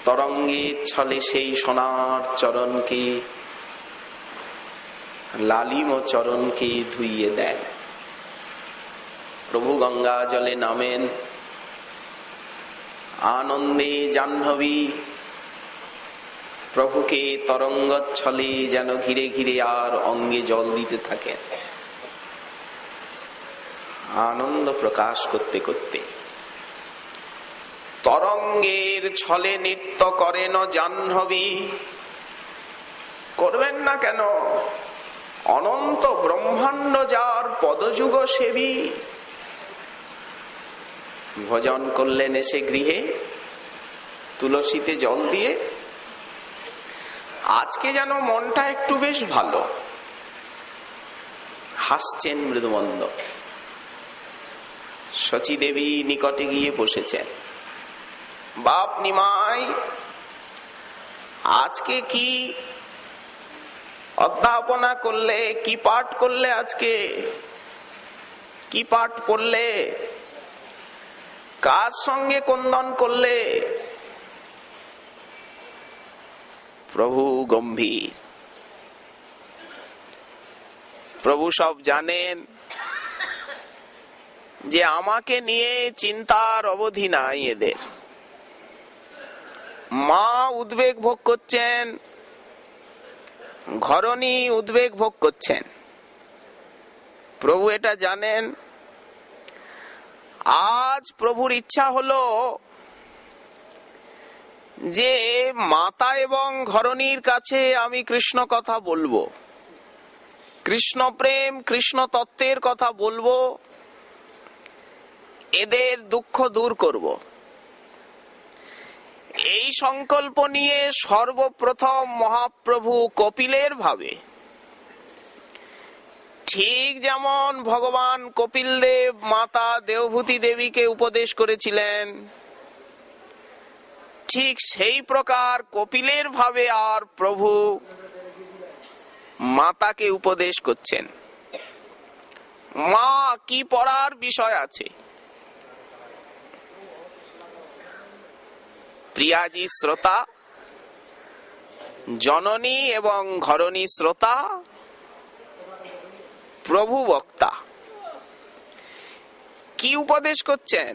তরঙ্গের ছলে সেই সোনার চরণকে, লালিম চরণকে ধুইয়ে দেন। প্রভু গঙ্গা জলে নামেন, আনন্দে জাহ্নবী প্রভুকে তরঙ্গচ্ছলে যেন ঘিরে ঘিরে আর অঙ্গে জল দিতে থাকেন, আনন্দ প্রকাশ করতে করতে। তরঙ্গের ছলে নৃত্য করেন জাহ্নবী, করবেন না কেন? অনন্ত ব্রহ্মাণ্ড যার পদযুগ সেবী। ভজন করলেন এসে গৃহে তুলসীতে জল দিয়ে। আজকে যেন মনটা একটু বেশ ভালো, হাসছেন মৃদুমন্দ। শচী দেবী নিকটে গিয়ে বসেছেন। বাপ নিমাই, আজকে কি অধ্যাপনা করলে, কি পাঠ করলে? আজকে কি পাঠ পড়লে? কার সঙ্গে ক্রন্দন করলে? প্রভু গম্ভীর, প্রভু সব জানেন যে আমাকে নিয়ে চিন্তার অবধি নাই এদের। মা উদ্বেগ ভোগ করছেন, ঘরণী উদ্বেগ ভোগ করছেন, প্রভু এটা জানেন। আজ প্রভুর ইচ্ছা হলো যে মাতা এবং ঘরণীর কাছে আমি কৃষ্ণ কথা বলবো, কৃষ্ণ প্রেম কৃষ্ণ তত্ত্বের কথা বলবো, এদের দুঃখ দূর করব। এই সংকল্প নিয়ে সর্বপ্রথম মহাপ্রভু কপিলের ভাবে, ঠিক যেমন ভগবান কপিল দেব মাতা দেবভূতি দেবীকে উপদেশ করেছিলেন, ঠিক সেই প্রকার কপিলের ভাবে আর প্রভু মাতাকে উপদেশ করছেন। মা, কি পড়ার বিষয় আছে? প্রিয়াজি শ্রোতা, জননী এবং ঘরণী শ্রোতা, প্রভু বক্তা। কি উপদেশ করছেন?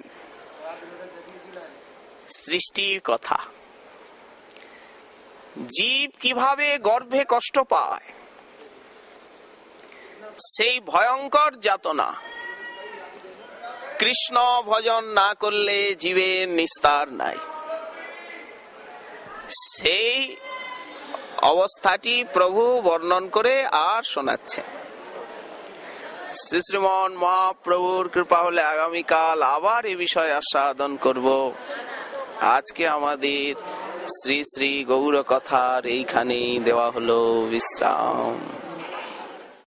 সৃষ্টির কথা। জীব কিভাবে গর্ভে কষ্ট পায়, সেই ভয়ঙ্কর যাতনা। কৃষ্ণ ভজন না করলে জীবের নিস্তার নাই। সেই অবস্থাটি প্রভু বর্ণন করে আর শোনাচ্ছেন। শ্রী শ্রীমন মহাপ্রভুর কৃপা হলে আগামীকাল আবার এ বিষয় আস্বাদন করব। আজকে আমাদের শ্রী শ্রী গৌর কথার এইখানেই দেওয়া হলো বিশ্রাম।